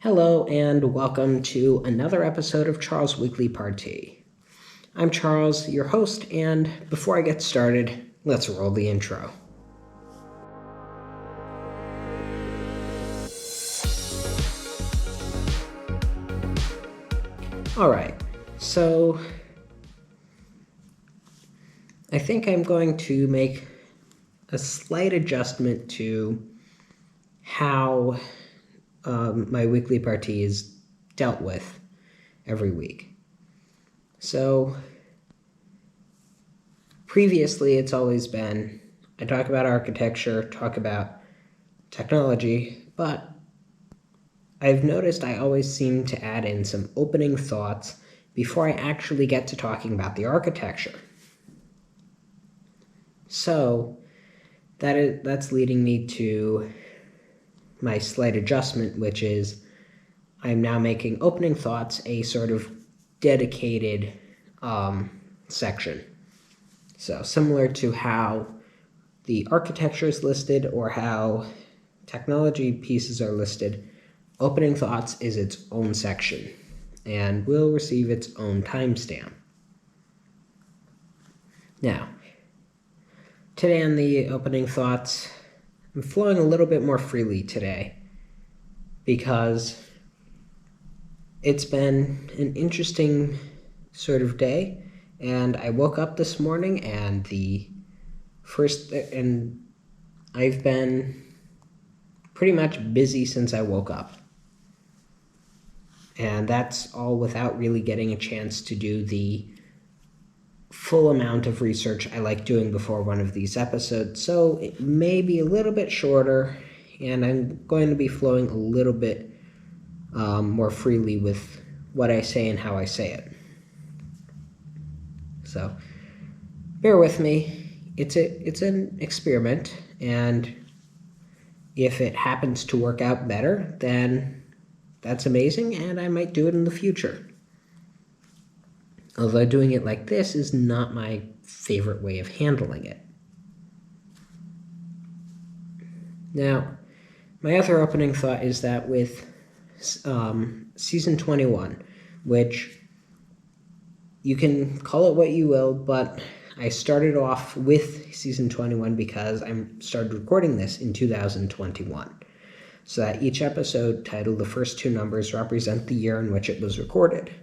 Hello and welcome to another episode of Charles Weekly Party. I'm Charles, your host, and before I get started, let's roll the intro. Alright, so I think I'm going to make a slight adjustment to how my weekly party is dealt with every week. So previously it's always been, I talk about architecture, talk about technology, but I've noticed I always seem to add in some opening thoughts before I actually get to talking about the architecture. So that's leading me to my slight adjustment, which is I'm now making opening thoughts a sort of dedicated section. So similar to how the architecture is listed or how technology pieces are listed, opening thoughts is its own section and will receive its own timestamp. Now, today on the opening thoughts, I'm flowing a little bit more freely today because it's been an interesting sort of day, and I woke up this morning and I've been pretty much busy since I woke up. And that's all without really getting a chance to do the full amount of research I like doing before one of these episodes. So it may be a little bit shorter, and I'm going to be flowing a little bit more freely with what I say and how I say it. So bear with me. It's an experiment, and if it happens to work out better, then that's amazing, and I might do it in the future. Although doing it like this is not my favorite way of handling it. Now, my other opening thought is that with Season 21, which you can call it what you will, but I started off with Season 21 because I started recording this in 2021. So that each episode titled the first two numbers represent the year in which it was recorded.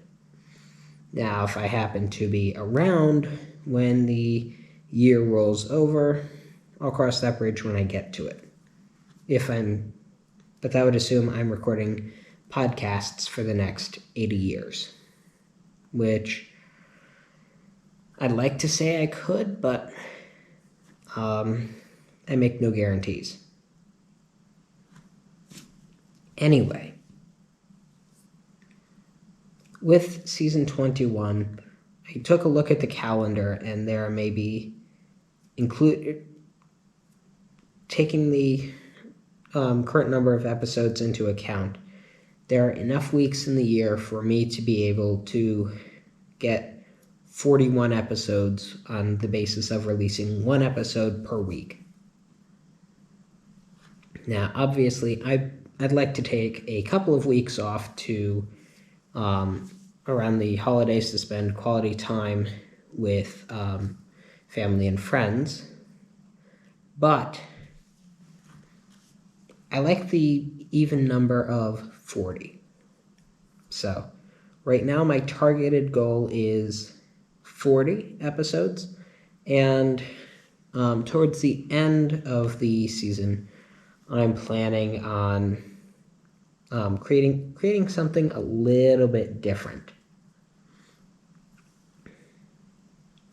Now, if I happen to be around when the year rolls over, I'll cross that bridge when I get to it. But that would assume I'm recording podcasts for the next 80 years, which I'd like to say I could, but I make no guarantees. Anyway, with Season 21, I took a look at the calendar, and there may be taking the current number of episodes into account, there are enough weeks in the year for me to be able to get 41 episodes on the basis of releasing one episode per week. Now, obviously, I'd like to take a couple of weeks off to around the holidays to spend quality time with family and friends, but I like the even number of 40. So right now my targeted goal is 40 episodes, and towards the end of the season I'm planning on creating something a little bit different.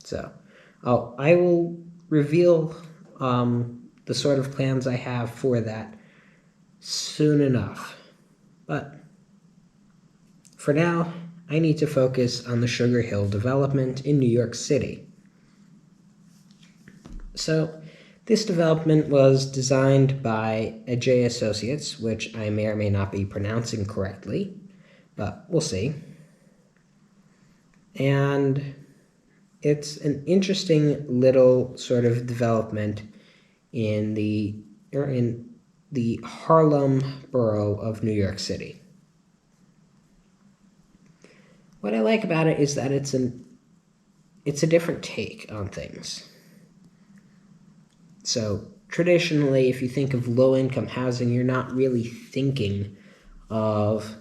So I will reveal the sort of plans I have for that soon enough. But for now, I need to focus on the Sugar Hill development in New York City. So this development was designed by Ajay Associates, which I may or may not be pronouncing correctly, but we'll see. And it's an interesting little sort of development in the Harlem borough of New York City. what I like about it is that it's a different take on things. So traditionally, if you think of low-income housing, you're not really thinking of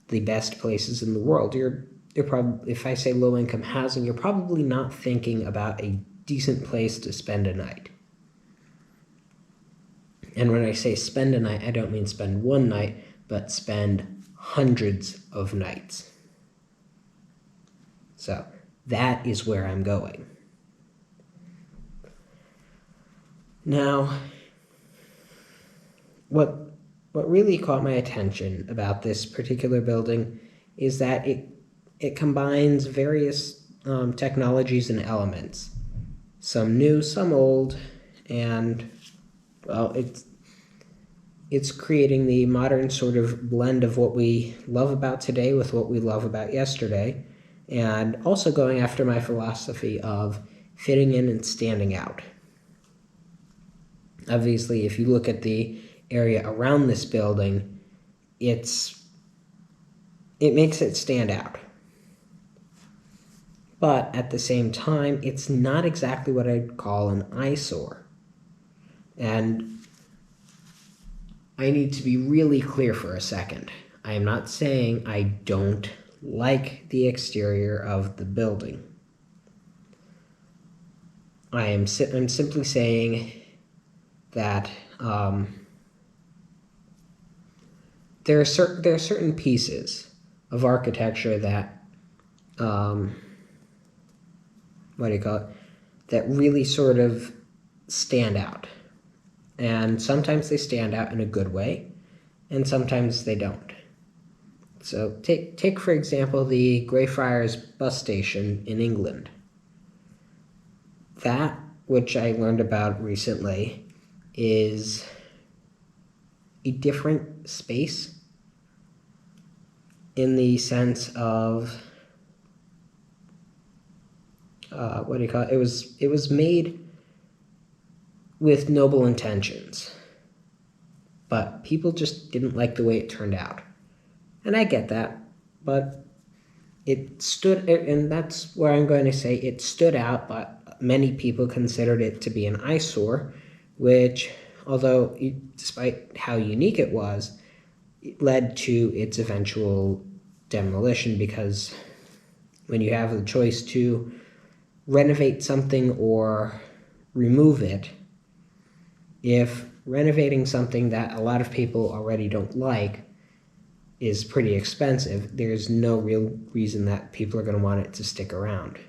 the best places in the world. You're probably, if I say low-income housing, you're probably not thinking about a decent place to spend a night. And when I say spend a night, I don't mean spend one night, but spend hundreds of nights. So that is where I'm going. Now, what really caught my attention about this particular building is that it combines various technologies and elements, some new, some old, and well, it's creating the modern sort of blend of what we love about today with what we love about yesterday, and also going after my philosophy of fitting in and standing out. Obviously, if you look at the area around this building, it makes it stand out. But at the same time, it's not exactly what I'd call an eyesore. And I need to be really clear for a second. I am not saying I don't like the exterior of the building. I'm simply saying that there are certain pieces of architecture that that really sort of stand out. And sometimes they stand out in a good way, and sometimes they don't. So take for example the Greyfriars bus station in England. That, which I learned about recently, is a different space in the sense of it was made with noble intentions, but people just didn't like the way it turned out. And I get that, but and that's where I'm going to say it stood out, but many people considered it to be an eyesore, which, although despite how unique it was, it led to its eventual demolition, because when you have the choice to renovate something or remove it, if renovating something that a lot of people already don't like is pretty expensive, there's no real reason that people are going to want it to stick around.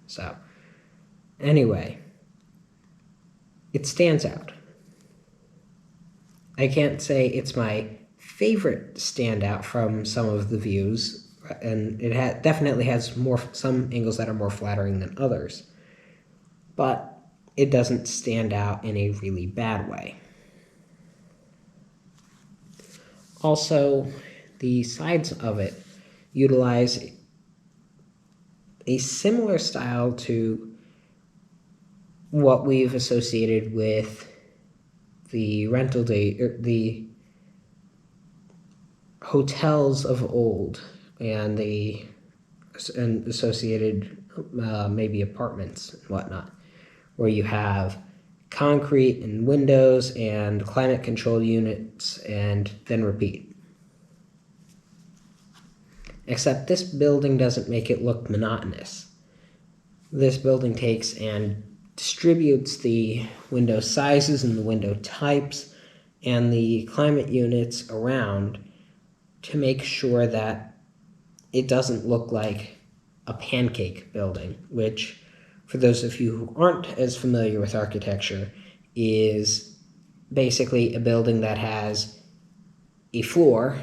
So, anyway, it stands out. I can't say it's my favorite standout from some of the views, and it definitely has some angles that are more flattering than others, but it doesn't stand out in a really bad way. Also, the sides of it utilize a similar style to what we've associated with the the hotels of old and the associated maybe apartments and whatnot, where you have concrete and windows and climate control units and then repeat. Except this building doesn't make it look monotonous. This building takes and distributes the window sizes and the window types and the climate units around to make sure that it doesn't look like a pancake building, which, for those of you who aren't as familiar with architecture, is basically a building that has a floor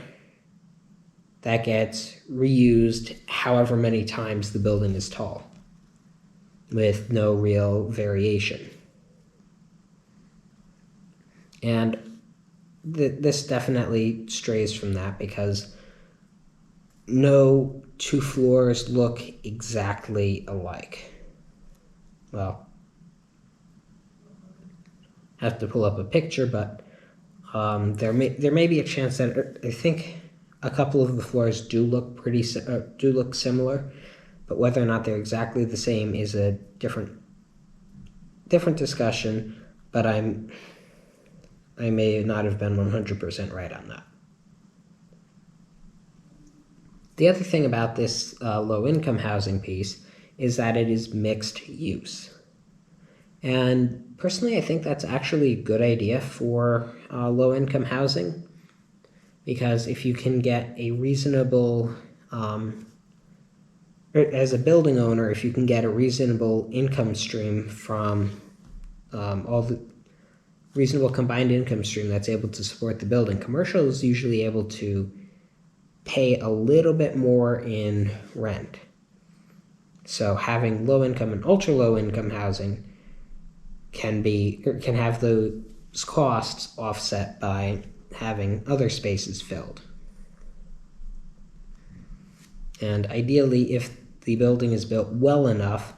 that gets reused however many times the building is tall, with no real variation. And this definitely strays from that, because no two floors look exactly alike. Well, I have to pull up a picture, but there may be a chance that I think a couple of the floors do look do look similar, but whether or not they're exactly the same is a different discussion. But I may not have been 100% right on that. The other thing about this low-income housing piece is that it is mixed use. And personally, I think that's actually a good idea for low-income housing, because if you can get a reasonable, as a building owner, if you can get a reasonable income stream from all the reasonable combined income stream that's able to support the building, commercial is usually able to pay a little bit more in rent. So having low income and ultra low income housing can have those costs offset by having other spaces filled. And ideally, if the building is built well enough,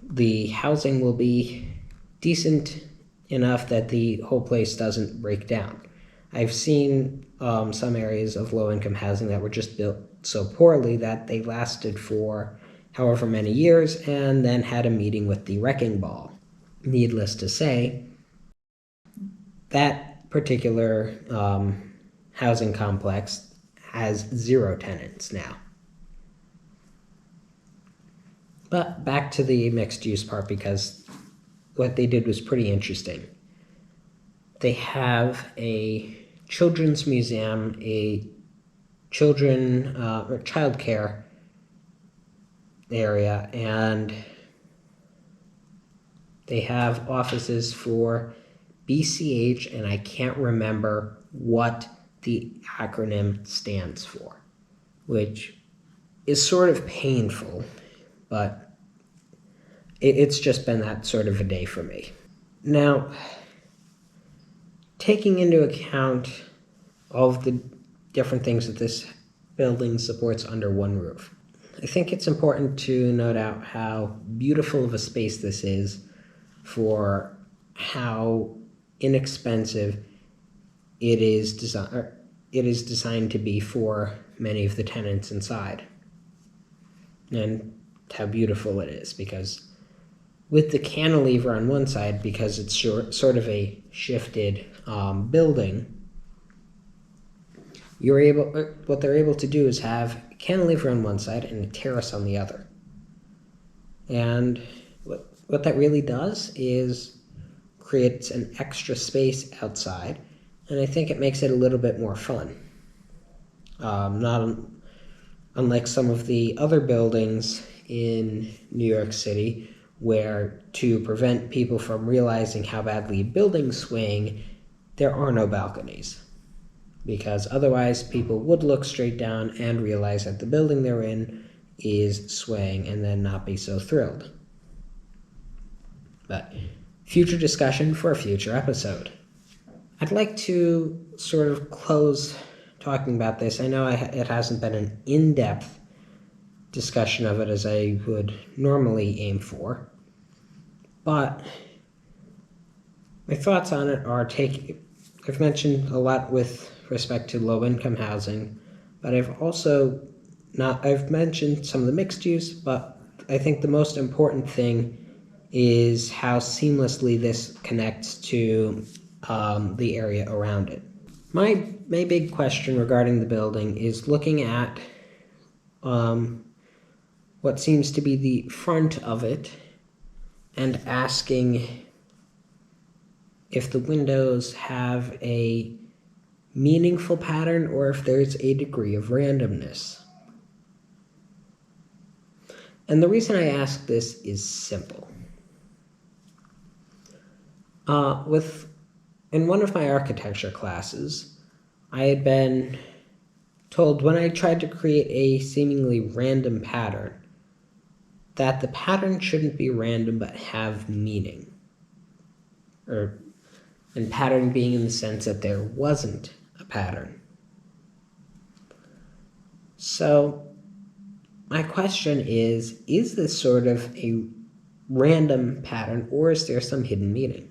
the housing will be decent enough that the whole place doesn't break down. I've seen some areas of low-income housing that were just built so poorly that they lasted for however many years and then had a meeting with the wrecking ball. Needless to say, that particular housing complex has 0 tenants now. But back to the mixed-use part, because what they did was pretty interesting. They have a children's museum, a child care area, and they have offices for BCH, and I can't remember what the acronym stands for, which is sort of painful, but it's just been that sort of a day for me. Now, taking into account all of the different things that this building supports under one roof, I think it's important to note out how beautiful of a space this is for how inexpensive it is designed to be for many of the tenants inside, and how beautiful it is, because with the cantilever on one side, because it's sort of a shifted building, what they're able to do is have a cantilever on one side and a terrace on the other. And what that really does is creates an extra space outside, and I think it makes it a little bit more fun. Not unlike some of the other buildings in New York City, where to prevent people from realizing how badly buildings swing, there are no balconies. Because otherwise people would look straight down and realize that the building they're in is swaying and then not be so thrilled. But future discussion for a future episode. I'd like to sort of close talking about this. I know it hasn't been an in-depth discussion of it as I would normally aim for, but my thoughts on it are I've mentioned a lot with respect to low-income housing, but I've mentioned some of the mixed use, but I think the most important thing is how seamlessly this connects to the area around it. My big question regarding the building is looking at what seems to be the front of it and asking if the windows have a meaningful pattern or if there's a degree of randomness. And the reason I ask this is simple. In one of my architecture classes, I had been told when I tried to create a seemingly random pattern that the pattern shouldn't be random but have meaning. And pattern being in the sense that there wasn't a pattern. So my question is this sort of a random pattern, or is there some hidden meaning?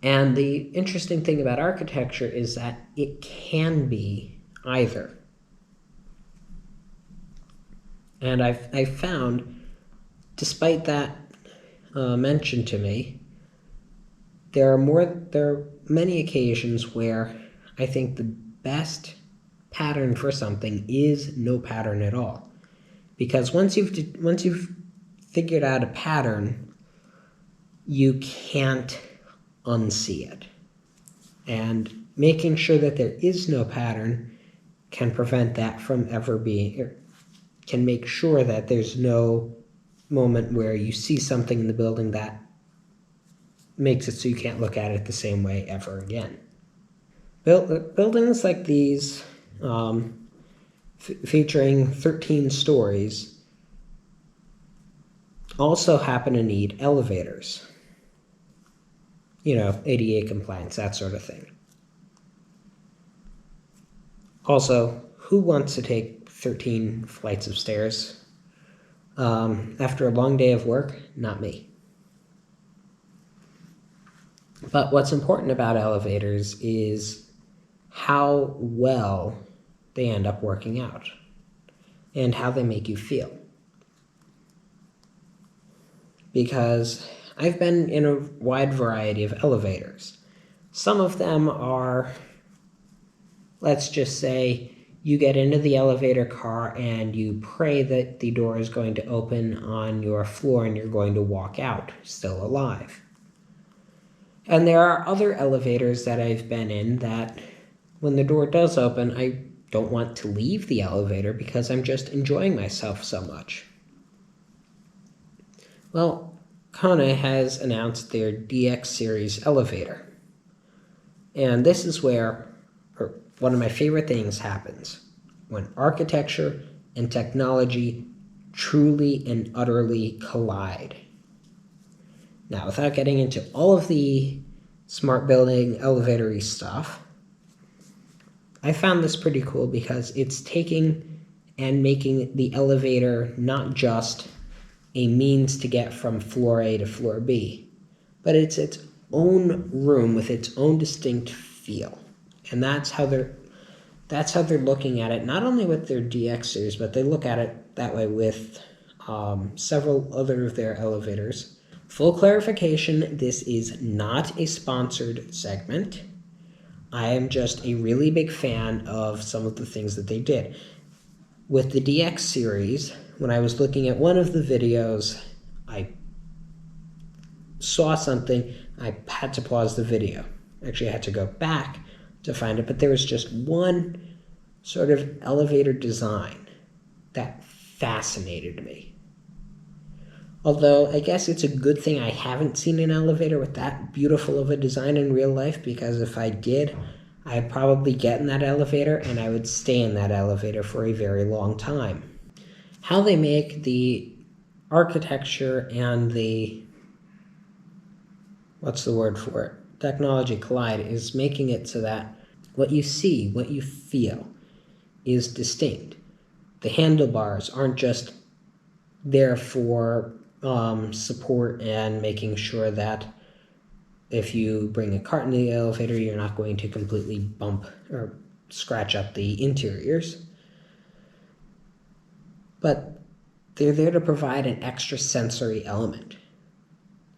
And the interesting thing about architecture is that it can be either. And I've found, despite that mention to me, there are many occasions where I think the best pattern for something is no pattern at all. Because once you've figured out a pattern, you can't unsee it. And making sure that there is no pattern can prevent that from ever being, or can make sure that there's no moment where you see something in the building that makes it so you can't look at it the same way ever again. Buildings like these, featuring 13 stories, also happen to need elevators. ADA compliance, that sort of thing. Also, who wants to take 13 flights of stairs after a long day of work? Not me. But what's important about elevators is how well they end up working out and how they make you feel. Because I've been in a wide variety of elevators. Some of them are, let's just say, you get into the elevator car and you pray that the door is going to open on your floor and you're going to walk out still alive. And there are other elevators that I've been in that when the door does open, I don't want to leave the elevator because I'm just enjoying myself so much. Well, Kona has announced their DX series elevator. And this is where one of my favorite things happens, when architecture and technology truly and utterly collide. Now, without getting into all of the smart building elevator-y stuff, I found this pretty cool because it's taking and making the elevator not just a means to get from floor A to floor B, but it's its own room with its own distinct feel. And that's how they're looking at it, not only with their DX series, but they look at it that way with several other of their elevators. Full clarification, this is not a sponsored segment. I am just a really big fan of some of the things that they did. With the DX series, when I was looking at one of the videos, I saw something, I had to pause the video. Actually, I had to go back to find it, but there was just one sort of elevator design that fascinated me. Although, I guess it's a good thing I haven't seen an elevator with that beautiful of a design in real life, because if I did, I'd probably get in that elevator and I would stay in that elevator for a very long time. How they make the architecture and the, technology collide is making it so that what you see, what you feel, is distinct. The handlebars aren't just there for support and making sure that if you bring a cart in the elevator, you're not going to completely bump or scratch up the interiors. But they're there to provide an extra sensory element.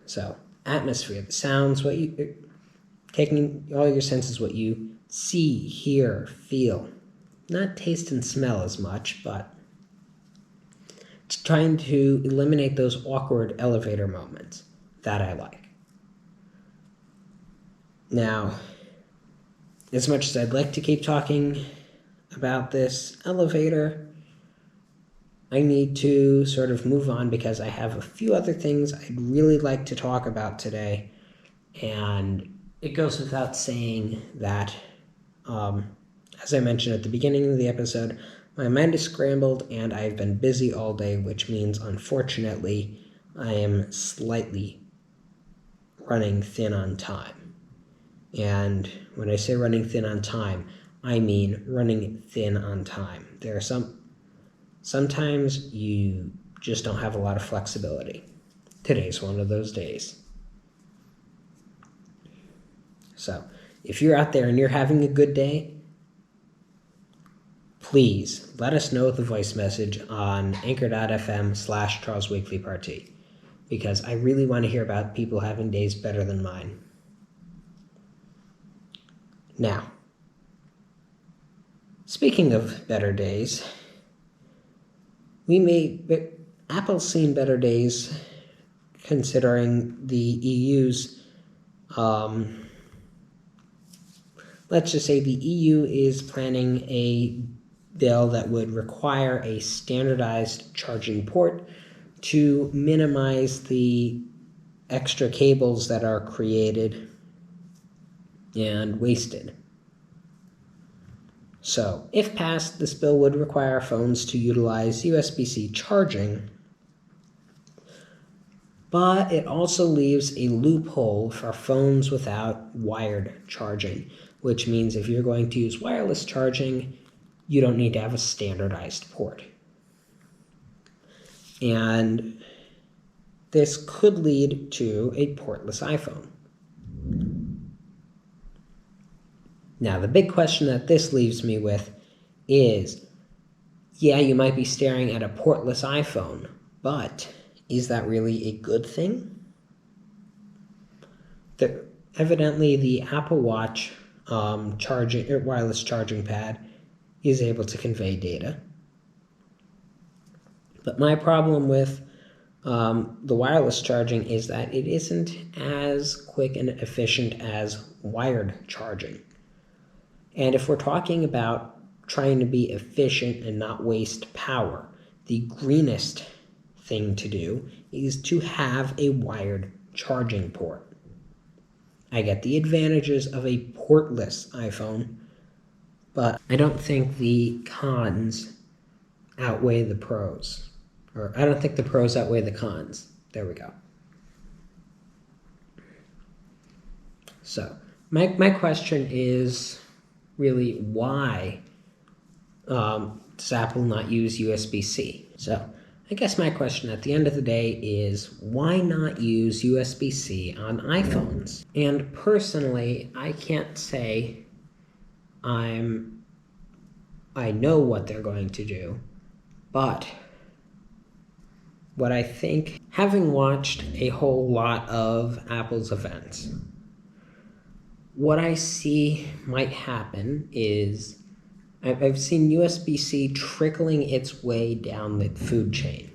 So, atmosphere, the sounds, taking all your senses, what you see, hear, feel. Not taste and smell as much, but trying to eliminate those awkward elevator moments that I like. Now, as much as I'd like to keep talking about this elevator, I need to sort of move on because I have a few other things I'd really like to talk about today. And it goes without saying that, as I mentioned at the beginning of the episode, my mind is scrambled and I've been busy all day, which means, unfortunately, I am slightly running thin on time. And when I say running thin on time, I mean running thin on time. There are sometimes you just don't have a lot of flexibility. Today's one of those days. So if you're out there and you're having a good day, please let us know with a voice message on anchor.fm/Charles Wakely Party, because I really want to hear about people having days better than mine. Now, speaking of better days, Apple's seen better days considering the EU's, let's just say the EU is planning a bill that would require a standardized charging port to minimize the extra cables that are created and wasted. So, if passed, this bill would require phones to utilize USB-C charging, but it also leaves a loophole for phones without wired charging, which means if you're going to use wireless charging, you don't need to have a standardized port. And this could lead to a portless iPhone. Now, the big question that this leaves me with is, yeah, you might be staring at a portless iPhone, but is that really a good thing? Evidently, the Apple Watch wireless charging pad is able to convey data. But my problem with the wireless charging is that it isn't as quick and efficient as wired charging. And if we're talking about trying to be efficient and not waste power, the greenest thing to do is to have a wired charging port. I get the advantages of a portless iPhone, but I don't think the cons outweigh the pros. Or I don't think the pros outweigh the cons. There we go. So, my question is really, why does Apple not use USB-C? So, I guess my question at the end of the day is, why not use USB-C on iPhones? And personally, I can't say I know what they're going to do, but what I think, having watched a whole lot of Apple's events, what I see might happen is I've seen USB-C trickling its way down the food chain.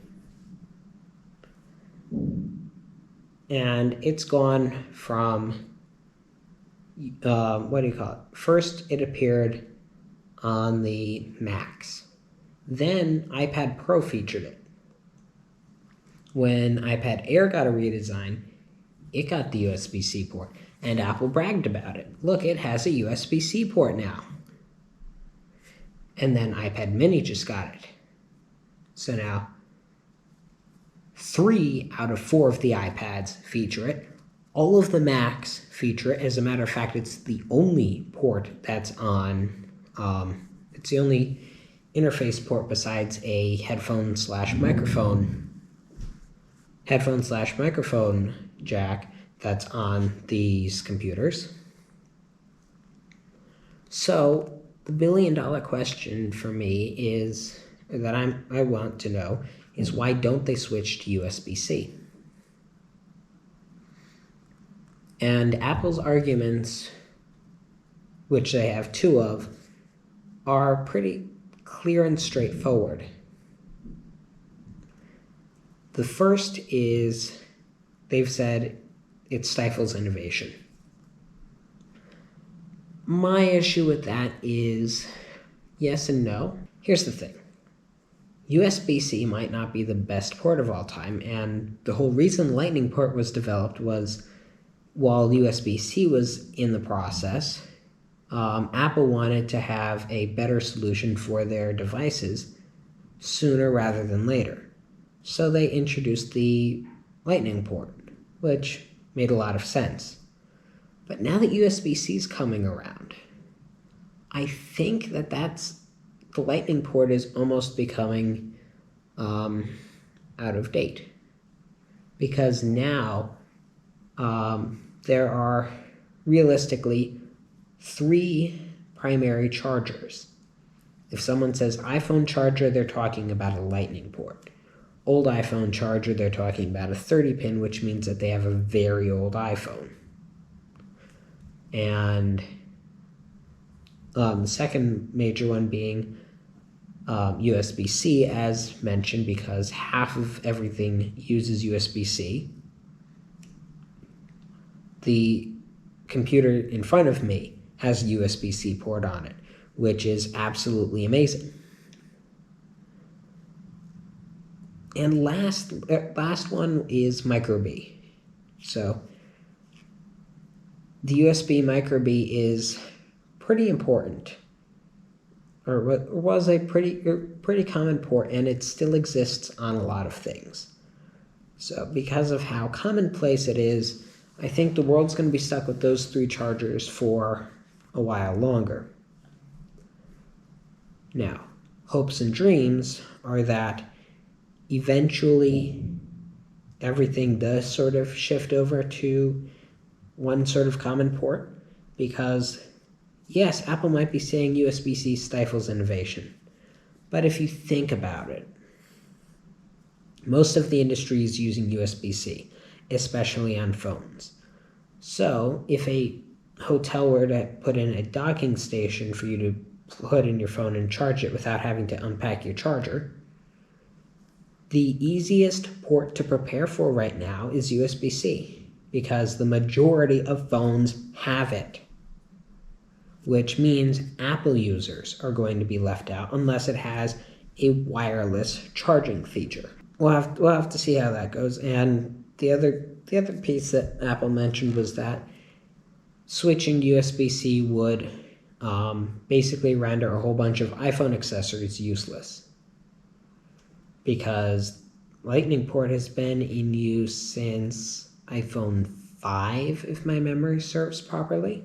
And it's gone from, First, it appeared on the Macs. Then iPad Pro featured it. When iPad Air got a redesign, it got the USB-C port. And Apple bragged about it. Look, it has a USB-C port now. And then iPad Mini just got it. So now, 3 out of 4 of the iPads feature it. All of the Macs feature it. As a matter of fact, it's the only port that's on, it's the only interface port besides a headphone/microphone jack that's on these computers. So the billion-dollar question for me is that I want to know is, why don't they switch to USB-C? And Apple's arguments, which they have 2 of, are pretty clear and straightforward. The first is they've said it stifles innovation. My issue with that is yes and no. Here's the thing. USB-C might not be the best port of all time, and the whole reason Lightning port was developed was, while USB-C was in the process, Apple wanted to have a better solution for their devices sooner rather than later. So they introduced the Lightning port, which made a lot of sense. But now that USB-C is coming around, I think that the Lightning port is almost becoming out of date. Because now there are realistically 3 primary chargers. If someone says iPhone charger, they're talking about a lightning port. Old iPhone charger, they're talking about a 30-pin, which means that they have a very old iPhone. And the second major one being USB-C, as mentioned, because half of everything uses USB-C. The computer in front of me has a USB-C port on it, which is absolutely amazing. And last one is micro B. So the USB micro B is pretty important, or was a pretty common port, and it still exists on a lot of things. So because of how commonplace it is, I think the world's going to be stuck with those 3 chargers for a while longer. Now, hopes and dreams are that eventually everything does sort of shift over to one sort of common port, because yes, Apple might be saying USB-C stifles innovation, but if you think about it, most of the industry is using USB-C, especially on phones. So if a hotel were to put in a docking station for you to put in your phone and charge it without having to unpack your charger, the easiest port to prepare for right now is USB-C, because the majority of phones have it, which means Apple users are going to be left out unless it has a wireless charging feature. We'll have to see how that goes. And the other piece that Apple mentioned was that switching to USB-C would basically render a whole bunch of iPhone accessories useless, because Lightning port has been in use since iPhone 5, if my memory serves properly.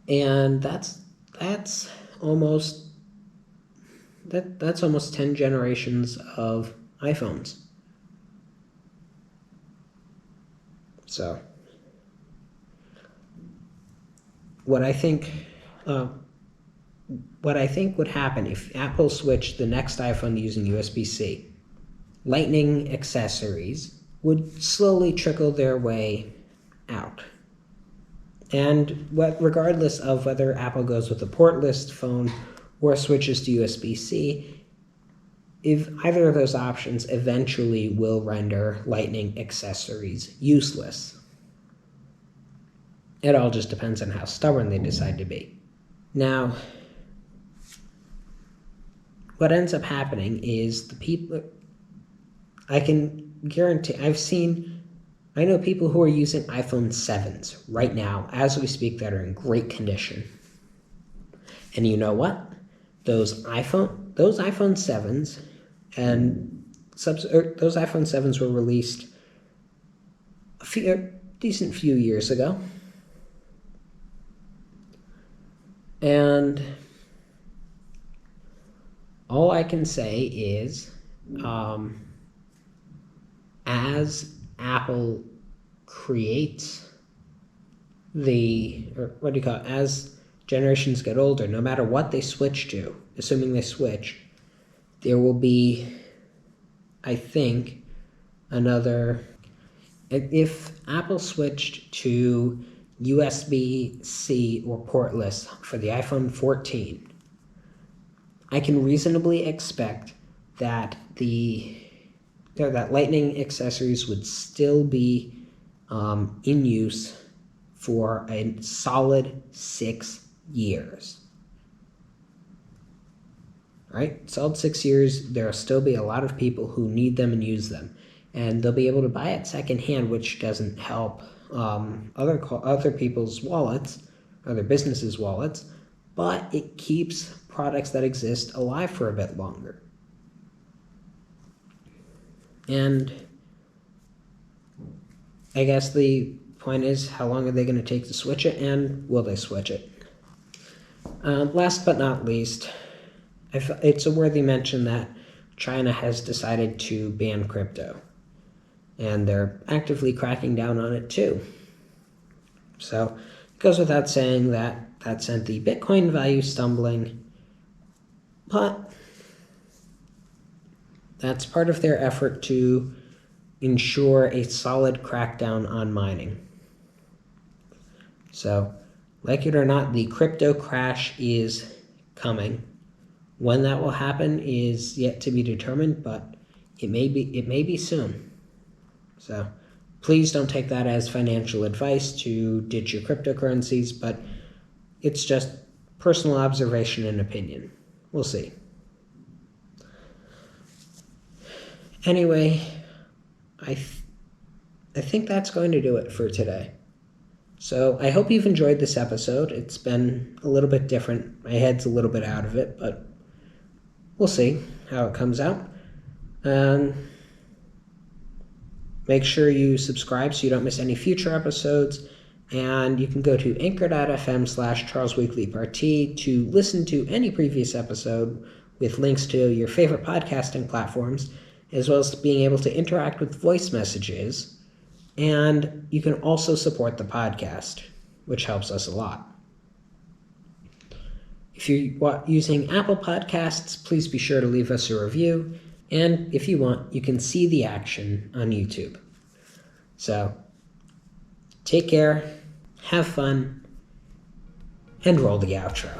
And that's almost 10 generations of iPhones. So what I think would happen if Apple switched the next iPhone using USB-C, Lightning accessories would slowly trickle their way out. And regardless of whether Apple goes with a portless phone or switches to USB-C, if either of those options eventually will render Lightning accessories useless. It all just depends on how stubborn they decide to be. Now, what ends up happening is the people, I can guarantee, I know people who are using iPhone 7s right now, as we speak, that are in great condition. And you know what? Those iPhone 7s and those iPhone 7s were released a decent few years ago. And all I can say is, as Apple creates as generations get older, no matter what they switch to, assuming they switch, there will be, I think, if Apple switched to USB-C or portless for the iPhone 14, I can reasonably expect that that Lightning accessories would still be in use for a solid 6 years. Right? Solid 6 years, there'll still be a lot of people who need them and use them. And they'll be able to buy it secondhand, which doesn't help other people's wallets, other businesses' wallets, but it keeps products that exist alive for a bit longer. And I guess the point is, how long are they going to take to switch it, and will they switch it? Last but not least, it's a worthy mention that China has decided to ban crypto, and they're actively cracking down on it too. So it goes without saying that sent the Bitcoin value stumbling, but that's part of their effort to ensure a solid crackdown on mining. So, like it or not, the crypto crash is coming. When that will happen is yet to be determined, but it may be soon. So, please don't take that as financial advice to ditch your cryptocurrencies, but it's just personal observation and opinion. We'll see. Anyway, I think that's going to do it for today. So I hope you've enjoyed this episode. It's been a little bit different. My head's a little bit out of it, but we'll see how it comes out. Make sure you subscribe so you don't miss any future episodes. And you can go to anchor.fm/CharlesWeeklyParty to listen to any previous episode with links to your favorite podcasting platforms, as well as being able to interact with voice messages. And you can also support the podcast, which helps us a lot. If you're using Apple Podcasts, please be sure to leave us a review. And if you want, you can see the action on YouTube. So, take care, have fun, and roll the outro.